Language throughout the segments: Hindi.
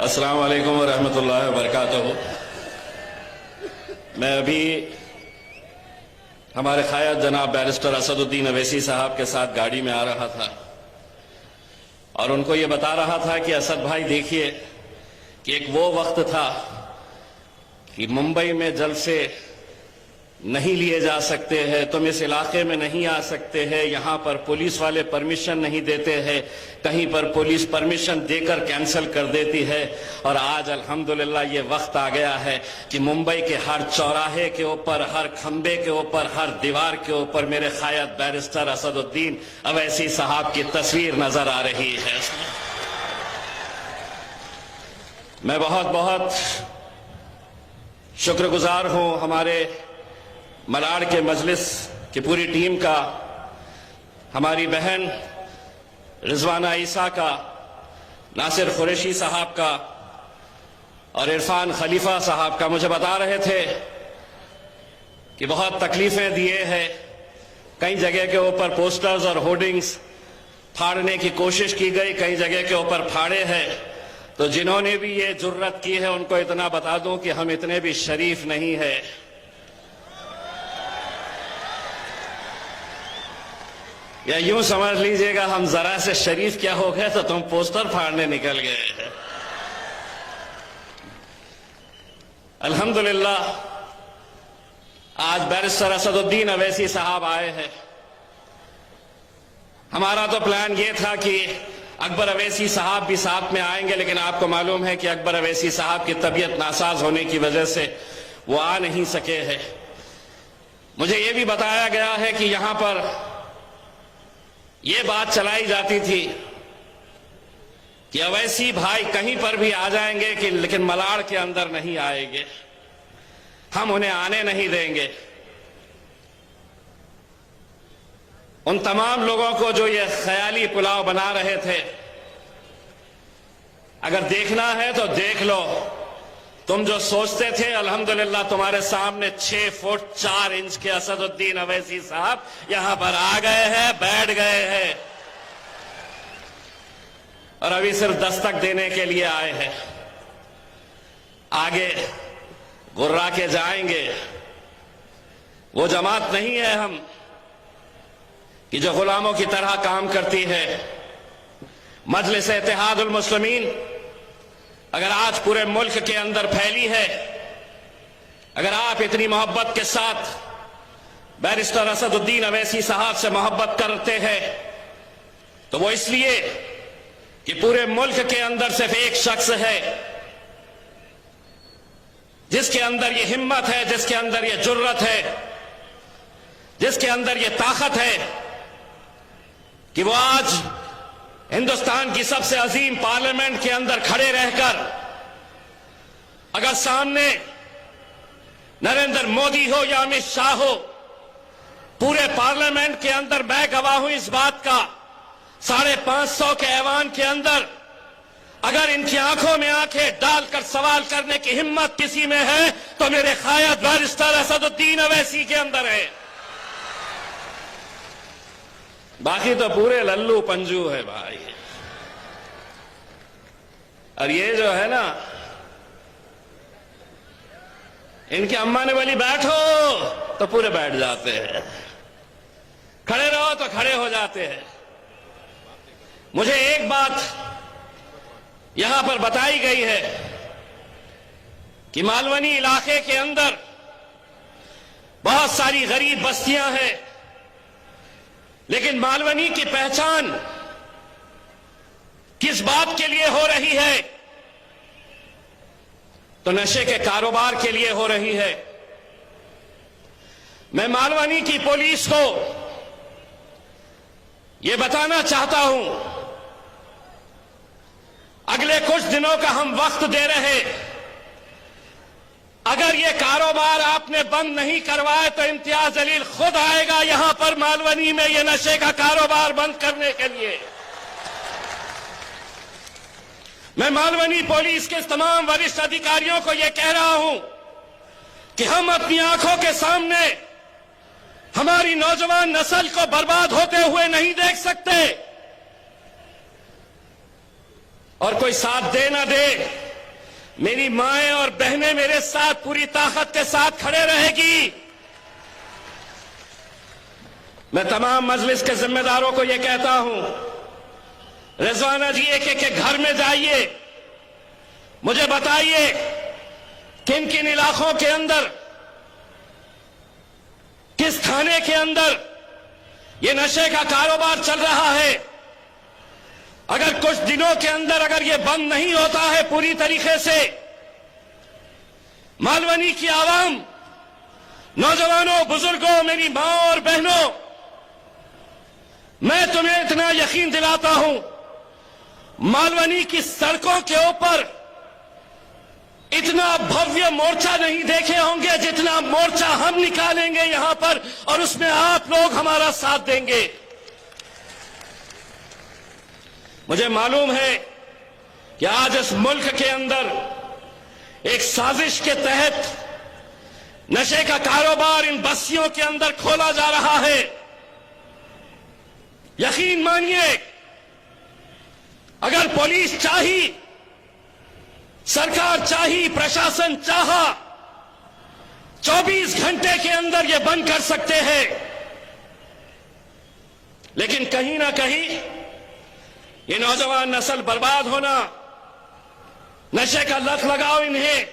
अस्सलाम वालेकुम व रहमतुल्लाहि व बरकातहू। मैं अभी हमारे क़ायद जनाब बैरिस्टर असदुद्दीन अवैसी साहब के साथ गाड़ी में आ रहा था और उनको ये बता रहा था कि असद भाई देखिए कि एक वो वक्त था कि मुंबई में जलसे नहीं लिए जा सकते हैं, तुम इस इलाके में नहीं आ सकते हैं, यहां पर पुलिस वाले परमिशन नहीं देते हैं, कहीं पर पुलिस परमिशन देकर कैंसिल कर देती है। और आज अल्हम्दुलिल्लाह ये वक्त आ गया है कि मुंबई के हर चौराहे के ऊपर, हर खंबे के ऊपर, हर दीवार के ऊपर मेरे क़ायद बैरिस्टर असदुद्दीन अवैसी साहब की तस्वीर नजर आ रही है। मैं बहुत बहुत शुक्रगुजार हूं हमारे मलाड के मजलिस की पूरी टीम का, हमारी बहन रिजवाना ईसा का, नासिर कुरैशी साहब का और इरफान खलीफा साहब का। मुझे बता रहे थे कि बहुत तकलीफें दिए हैं, कई जगह के ऊपर पोस्टर्स और होर्डिंग्स फाड़ने की कोशिश की गई, कई जगह के ऊपर फाड़े हैं। तो जिन्होंने भी ये जुर्रत की है उनको इतना बता दूं कि हम इतने भी शरीफ नहीं है। या यूं समझ लीजिएगा हम जरा से शरीफ क्या हो गए तो तुम पोस्टर फाड़ने निकल गए। अल्हम्दुलिल्लाह आज बैरिस्टर असदुद्दीन अवैसी साहब आए हैं। हमारा तो प्लान ये था कि अकबर अवैसी साहब भी साथ में आएंगे, लेकिन आपको मालूम है कि अकबर अवैसी साहब की तबीयत नासाज होने की वजह से वो आ नहीं सके हैं। मुझे ये भी बताया गया है कि यहां पर ये बात चलाई जाती थी कि अवैसी भाई कहीं पर भी आ जाएंगे कि लेकिन मलाड़ के अंदर नहीं आएंगे, हम उन्हें आने नहीं देंगे। उन तमाम लोगों को जो ये ख्याली पुलाव बना रहे थे, अगर देखना है तो देख लो। तुम जो सोचते थे, अल्हम्दुलिल्लाह तुम्हारे सामने 6 फुट 4 इंच के असदुद्दीन अवैसी साहब यहां पर आ गए हैं, बैठ गए हैं और अभी सिर्फ दस्तक देने के लिए आए हैं। आगे गुर्रा के जाएंगे। वो जमात नहीं है हम कि जो गुलामों की तरह काम करती है। मजलिस इत्तेहादुल मुस्लिमीन अगर आज पूरे मुल्क के अंदर फैली है, अगर आप इतनी मोहब्बत के साथ बैरिस्टर असदुद्दीन अवैसी साहब से मोहब्बत करते हैं तो वो इसलिए कि पूरे मुल्क के अंदर सिर्फ एक शख्स है जिसके अंदर ये हिम्मत है, जिसके अंदर ये जुर्रत है, जिसके अंदर ये ताकत है कि वो आज हिंदुस्तान की सबसे अजीम पार्लियामेंट के अंदर खड़े रहकर अगर सामने नरेंद्र मोदी हो या अमित शाह हो, पूरे पार्लियामेंट के अंदर मैं गवाह हूं इस बात का, 550 के ऐवान के अंदर अगर इनकी आंखों में आंखें डालकर सवाल करने की हिम्मत किसी में है तो मेरे क़ायद बैरिस्टर असदुद्दीन अवैसी के अंदर है। बाकी तो पूरे लल्लू पंजू है भाई। और ये जो है ना, इनकी अम्मा ने बोली बैठो तो पूरे बैठ जाते हैं, खड़े रहो तो खड़े हो जाते हैं। मुझे एक बात यहां पर बताई गई है कि मालवनी इलाके के अंदर बहुत सारी गरीब बस्तियां हैं, लेकिन मालवनी की पहचान किस बात के लिए हो रही है? तो नशे के कारोबार के लिए हो रही है। मैं मालवनी की पुलिस को यह बताना चाहता हूं, अगले कुछ दिनों का हम वक्त दे रहे, अगर ये कारोबार आपने बंद नहीं करवाए तो इम्तियाज जलील खुद आएगा यहां पर मालवनी में ये नशे का कारोबार बंद करने के लिए। मैं मालवनी पुलिस के तमाम वरिष्ठ अधिकारियों को यह कह रहा हूं कि हम अपनी आंखों के सामने हमारी नौजवान नस्ल को बर्बाद होते हुए नहीं देख सकते। और कोई साथ दे ना दे, मेरी माएं और बहनें मेरे साथ पूरी ताकत के साथ खड़े रहेगी। मैं तमाम मजलिस के जिम्मेदारों को यह कहता हूं, रिजवाना जी एक एक घर में जाइए, मुझे बताइए किन किन इलाकों के अंदर, किस थाने के अंदर ये नशे का कारोबार चल रहा है। अगर कुछ दिनों के अंदर अगर ये बंद नहीं होता है पूरी तरीके से, मालवनी की आवाम, नौजवानों, बुजुर्गों, मेरी मां और बहनों, मैं तुम्हें इतना यकीन दिलाता हूं, मालवनी की सड़कों के ऊपर इतना भव्य मोर्चा नहीं देखे होंगे जितना मोर्चा हम निकालेंगे यहां पर, और उसमें आप लोग हमारा साथ देंगे। मुझे मालूम है कि आज इस मुल्क के अंदर एक साजिश के तहत नशे का कारोबार इन बस्तियों के अंदर खोला जा रहा है। यकीन मानिए, अगर पुलिस चाही, सरकार चाही, प्रशासन चाहा, 24 घंटे के अंदर ये बंद कर सकते हैं। लेकिन कहीं ना कहीं ये नौजवान नस्ल बर्बाद होना, नशे का लत लगाओ इन्हें,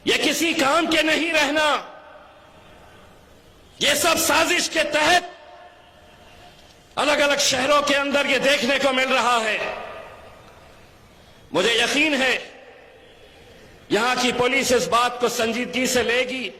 ये किसी काम के नहीं रहना, ये सब साजिश के तहत अलग अलग शहरों के अंदर ये देखने को मिल रहा है। मुझे यकीन है यहां की पुलिस इस बात को संजीदगी से लेगी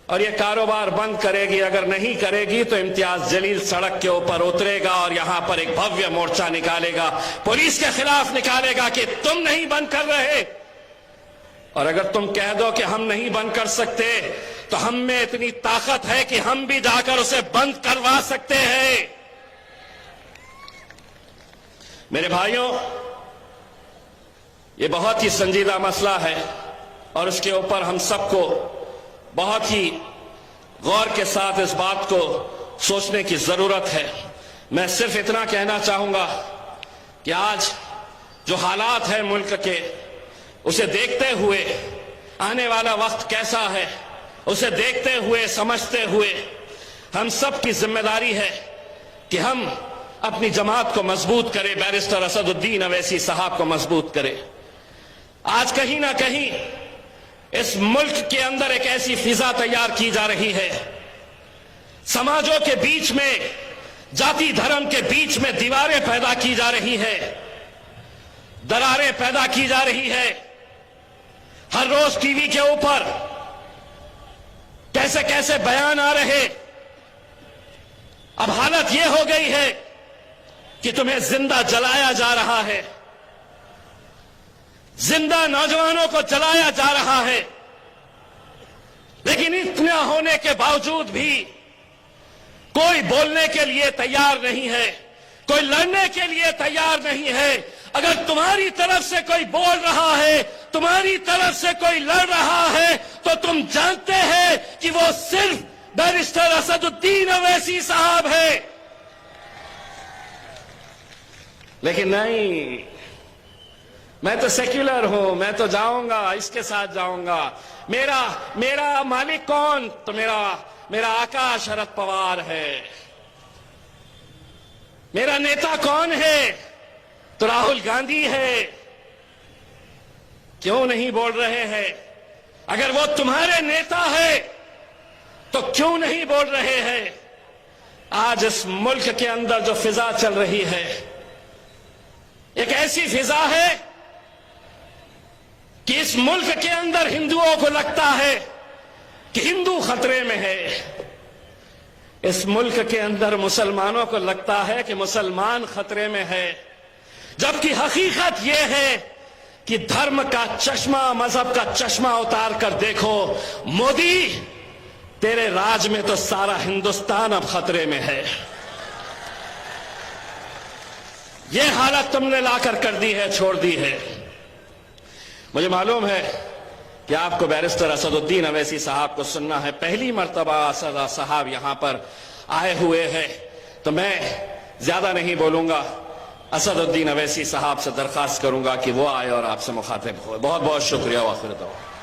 और ये कारोबार बंद करेगी। अगर नहीं करेगी तो इम्तियाज जलील सड़क के ऊपर उतरेगा और यहां पर एक भव्य मोर्चा निकालेगा, पुलिस के खिलाफ निकालेगा कि तुम नहीं बंद कर रहे। और अगर तुम कह दो कि हम नहीं बंद कर सकते, तो हम में इतनी ताकत है कि हम भी जाकर उसे बंद करवा सकते हैं। मेरे भाइयों, ये बहुत ही संजीदा मसला है और उसके ऊपर हम सबको बहुत ही गौर के साथ इस बात को सोचने की जरूरत है। मैं सिर्फ इतना कहना चाहूंगा कि आज जो हालात है मुल्क के, उसे देखते हुए, आने वाला वक्त कैसा है उसे देखते हुए, समझते हुए, हम सब की जिम्मेदारी है कि हम अपनी जमात को मजबूत करें, बैरिस्टर असदुद्दीन अवैसी साहब को मजबूत करें। आज कहीं ना कहीं इस मुल्क के अंदर एक ऐसी फिजा तैयार की जा रही है, समाजों के बीच में, जाति धर्म के बीच में दीवारें पैदा की जा रही है, दरारें पैदा की जा रही है। हर रोज टीवी के ऊपर कैसे कैसे बयान आ रहे। अब हालत यह हो गई है कि तुम्हें जिंदा जलाया जा रहा है, जिंदा नौजवानों को जलाया जा रहा है। लेकिन इतना होने के बावजूद भी कोई बोलने के लिए तैयार नहीं है, कोई लड़ने के लिए तैयार नहीं है। अगर तुम्हारी तरफ से कोई बोल रहा है, तुम्हारी तरफ से कोई लड़ रहा है, तो तुम जानते हैं कि वो सिर्फ बैरिस्टर असदुद्दीन अवैसी साहब है। लेकिन नहीं, मैं तो सेक्युलर हूं, मैं तो जाऊंगा, इसके साथ जाऊंगा। मेरा मालिक कौन? तो मेरा आका शरद पवार है। मेरा नेता कौन है? तो राहुल गांधी है। क्यों नहीं बोल रहे हैं? अगर वो तुम्हारे नेता है तो क्यों नहीं बोल रहे हैं? आज इस मुल्क के अंदर जो फिजा चल रही है, एक ऐसी फिजा है कि इस मुल्क के अंदर हिंदुओं को लगता है कि हिंदू खतरे में है। इस मुल्क के अंदर मुसलमानों को लगता है कि मुसलमान खतरे में है। जबकि हकीकत यह है कि धर्म का चश्मा, मजहब का चश्मा उतार कर देखो, मोदी, तेरे राज में तो सारा हिंदुस्तान अब खतरे में है। यह हालत तुमने लाकर कर दी है, छोड़ दी है। मुझे मालूम है कि आपको बैरिस्टर असदुद्दीन अवैसी साहब को सुनना है। पहली मर्तबा असद साहब यहां पर आए हुए हैं, तो मैं ज्यादा नहीं बोलूंगा। असदुद्दीन अवैसी साहब से दरख्वास्त करूंगा कि वो आए और आपसे मुखातिब हो। बहुत बहुत शुक्रिया। वाखिर दुआ।